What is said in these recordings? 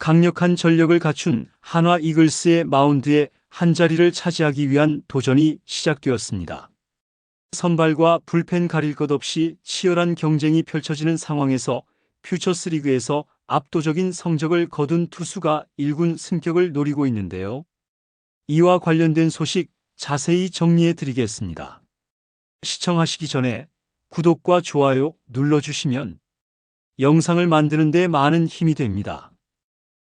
강력한 전력을 갖춘 한화 이글스의 마운드에 한자리를 차지하기 위한 도전이 시작되었습니다. 선발과 불펜 가릴 것 없이 치열한 경쟁이 펼쳐지는 상황에서 퓨처스리그에서 압도적인 성적을 거둔 투수가 1군 승격을 노리고 있는데요. 이와 관련된 소식 자세히 정리해 드리겠습니다. 시청하시기 전에 구독과 좋아요 눌러주시면 영상을 만드는 데 많은 힘이 됩니다.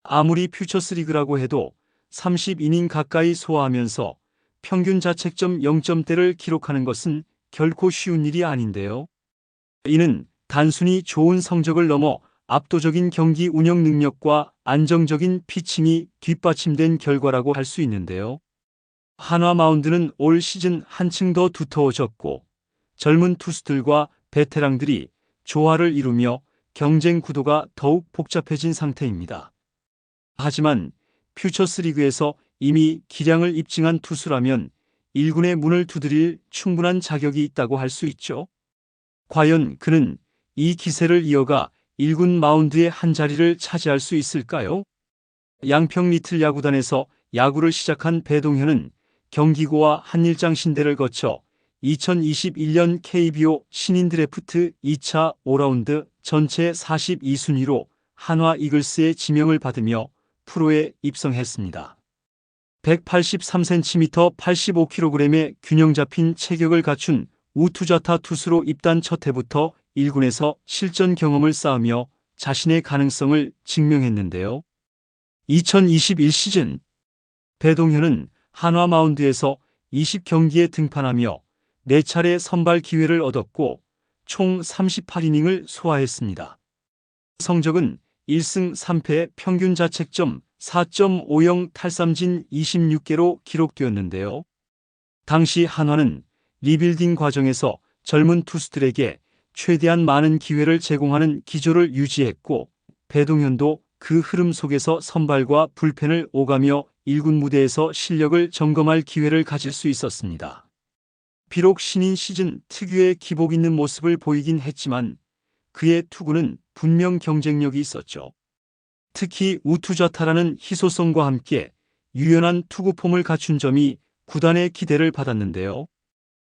아무리 퓨처스리그라고 해도 30이닝 가까이 소화하면서 평균 자책점 0점대를 기록하는 것은 결코 쉬운 일이 아닌데요. 이는 단순히 좋은 성적을 넘어 압도적인 경기 운영 능력과 안정적인 피칭이 뒷받침된 결과라고 할 수 있는데요. 한화 마운드는 올 시즌 한층 더 두터워졌고 젊은 투수들과 베테랑들이 조화를 이루며 경쟁 구도가 더욱 복잡해진 상태입니다. 하지만 퓨처스리그에서 이미 기량을 입증한 투수라면 1군의 문을 두드릴 충분한 자격이 있다고 할 수 있죠. 과연 그는 이 기세를 이어가 1군 마운드의 한 자리를 차지할 수 있을까요? 양평 리틀 야구단에서 야구를 시작한 배동현은 경기고와 한일장 신대를 거쳐 2021년 KBO 신인 드래프트 2차 5라운드 전체 42순위로 한화 이글스의 지명을 받으며 프로에 입성했습니다. 183cm 85kg의 균형 잡힌 체격을 갖춘 우투자타 투수로 입단 첫 해부터 1군에서 실전 경험을 쌓으며 자신의 가능성을 증명했는데요. 2021 시즌 배동현은 한화 마운드에서 20경기에 등판하며 4차례 선발 기회를 얻었고 총 38이닝을 소화했습니다. 성적은 1승 3패 평균 자책점 4.50 탈삼진 26개로 기록되었는데요. 당시 한화는 리빌딩 과정에서 젊은 투수들에게 최대한 많은 기회를 제공하는 기조를 유지했고 배동현도 그 흐름 속에서 선발과 불펜을 오가며 1군 무대에서 실력을 점검할 기회를 가질 수 있었습니다. 비록 신인 시즌 특유의 기복 있는 모습을 보이긴 했지만 그의 투구는 분명 경쟁력이 있었죠. 특히 우투자타라는 희소성과 함께 유연한 투구폼을 갖춘 점이 구단의 기대를 받았는데요.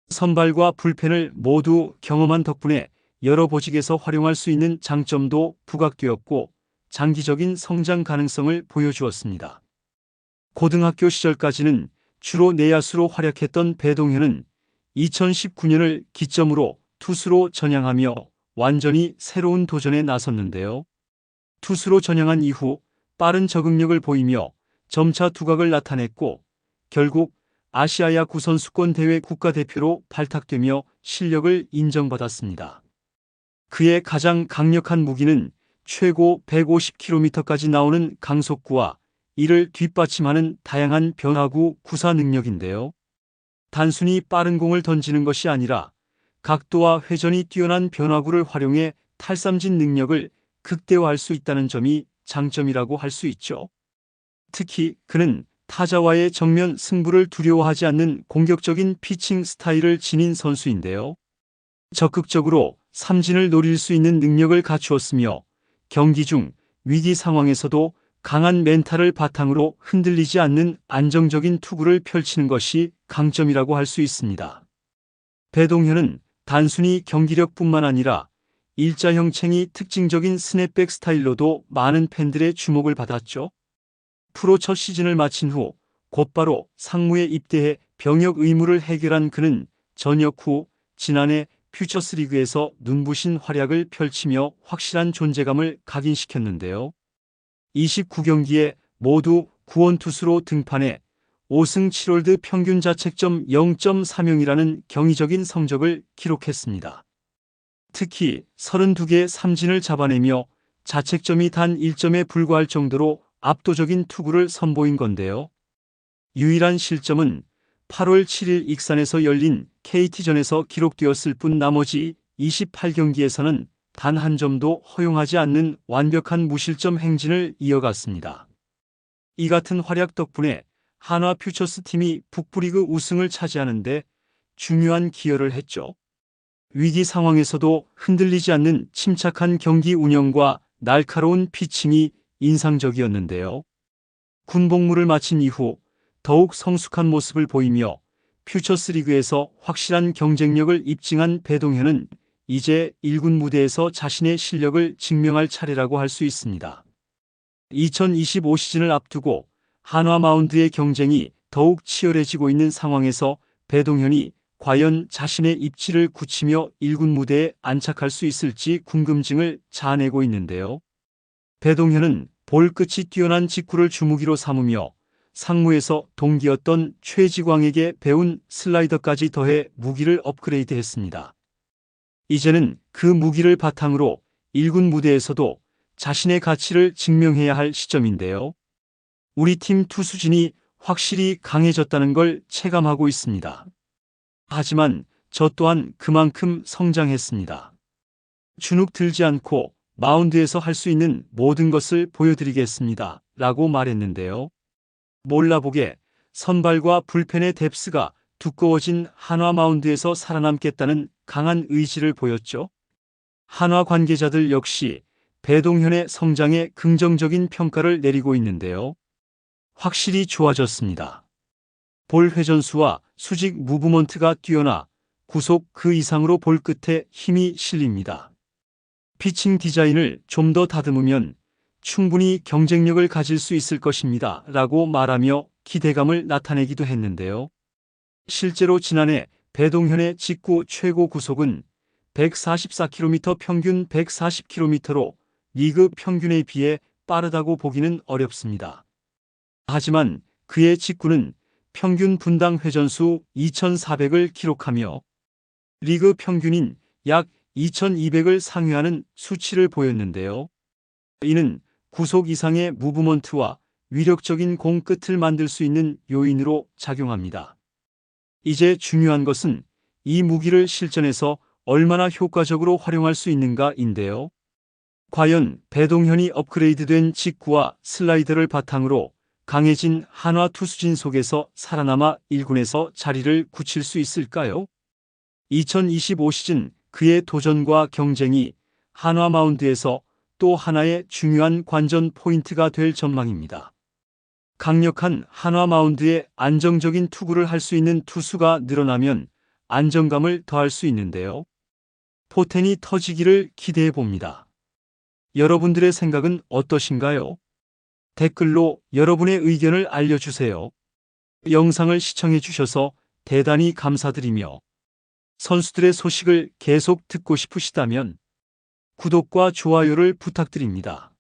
선발과 불펜을 모두 경험한 덕분에 여러 보직에서 활용할 수 있는 장점도 부각되었고 장기적인 성장 가능성을 보여주었습니다. 고등학교 시절까지는 주로 내야수로 활약했던 배동현은 2019년을 기점으로 투수로 전향하며 완전히 새로운 도전에 나섰는데요. 투수로 전향한 이후 빠른 적응력을 보이며 점차 두각을 나타냈고 결국 아시아 야구 선수권 대회 국가대표로 발탁되며 실력을 인정받았습니다. 그의 가장 강력한 무기는 최고 150km까지 나오는 강속구와 이를 뒷받침하는 다양한 변화구 구사 능력인데요. 단순히 빠른 공을 던지는 것이 아니라 각도와 회전이 뛰어난 변화구를 활용해 탈삼진 능력을 극대화할 수 있다는 점이 장점이라고 할 수 있죠. 특히 그는 타자와의 정면 승부를 두려워하지 않는 공격적인 피칭 스타일을 지닌 선수인데요. 적극적으로 삼진을 노릴 수 있는 능력을 갖추었으며 경기 중 위기 상황에서도 강한 멘탈을 바탕으로 흔들리지 않는 안정적인 투구를 펼치는 것이 강점이라고 할 수 있습니다. 배동현은 단순히 경기력뿐만 아니라 일자형챙이 특징적인 스냅백 스타일로도 많은 팬들의 주목을 받았죠. 프로 첫 시즌을 마친 후 곧바로 상무에 입대해 병역 의무를 해결한 그는 전역 후 지난해 퓨처스리그에서 눈부신 활약을 펼치며 확실한 존재감을 각인시켰는데요. 29경기에 모두 구원투수로 등판해 5승 7홀드 평균 자책점 0.30이라는 경이적인 성적을 기록했습니다. 특히 32개의 삼진을 잡아내며 자책점이 단 1점에 불과할 정도로 압도적인 투구를 선보인 건데요. 유일한 실점은 8월 7일 익산에서 열린 KT전에서 기록되었을 뿐 나머지 28경기에서는 단 한 점도 허용하지 않는 완벽한 무실점 행진을 이어갔습니다. 이 같은 활약 덕분에 한화 퓨처스 팀이 북부리그 우승을 차지하는데 중요한 기여를 했죠. 위기 상황에서도 흔들리지 않는 침착한 경기 운영과 날카로운 피칭이 인상적이었는데요. 군복무를 마친 이후 더욱 성숙한 모습을 보이며 퓨처스리그에서 확실한 경쟁력을 입증한 배동현은 이제 1군 무대에서 자신의 실력을 증명할 차례라고 할 수 있습니다. 2025 시즌을 앞두고 한화 마운드의 경쟁이 더욱 치열해지고 있는 상황에서 배동현이 과연 자신의 입지를 굳히며 1군 무대에 안착할 수 있을지 궁금증을 자아내고 있는데요. 배동현은 볼 끝이 뛰어난 직구를 주무기로 삼으며 상무에서 동기였던 최지광에게 배운 슬라이더까지 더해 무기를 업그레이드했습니다. 이제는 그 무기를 바탕으로 1군 무대에서도 자신의 가치를 증명해야 할 시점인데요. 우리 팀 투수진이 확실히 강해졌다는 걸 체감하고 있습니다. 하지만 저 또한 그만큼 성장했습니다. 주눅 들지 않고 마운드에서 할 수 있는 모든 것을 보여드리겠습니다. 라고 말했는데요. 몰라보게 선발과 불펜의 뎁스가 두꺼워진 한화 마운드에서 살아남겠다는 강한 의지를 보였죠. 한화 관계자들 역시 배동현의 성장에 긍정적인 평가를 내리고 있는데요. 확실히 좋아졌습니다. 볼 회전수와 수직 무브먼트가 뛰어나 구속 그 이상으로 볼 끝에 힘이 실립니다. 피칭 디자인을 좀 더 다듬으면 충분히 경쟁력을 가질 수 있을 것입니다. 라고 말하며 기대감을 나타내기도 했는데요. 실제로 지난해 배동현의 직구 최고 구속은 144km 평균 140km로 리그 평균에 비해 빠르다고 보기는 어렵습니다. 하지만 그의 직구는 평균 분당 회전수 2,400을 기록하며 리그 평균인 약 2,200을 상회하는 수치를 보였는데요. 이는 구속 이상의 무브먼트와 위력적인 공 끝을 만들 수 있는 요인으로 작용합니다. 이제 중요한 것은 이 무기를 실전에서 얼마나 효과적으로 활용할 수 있는가인데요. 과연 배동현이 업그레이드된 직구와 슬라이더를 바탕으로 강해진 한화 투수진 속에서 살아남아 1군에서 자리를 굳힐 수 있을까요? 2025 시즌 그의 도전과 경쟁이 한화 마운드에서 또 하나의 중요한 관전 포인트가 될 전망입니다. 강력한 한화 마운드에 안정적인 투구를 할 수 있는 투수가 늘어나면 안정감을 더할 수 있는데요. 포텐이 터지기를 기대해 봅니다. 여러분들의 생각은 어떠신가요? 댓글로 여러분의 의견을 알려주세요. 영상을 시청해 주셔서 대단히 감사드리며 선수들의 소식을 계속 듣고 싶으시다면 구독과 좋아요를 부탁드립니다.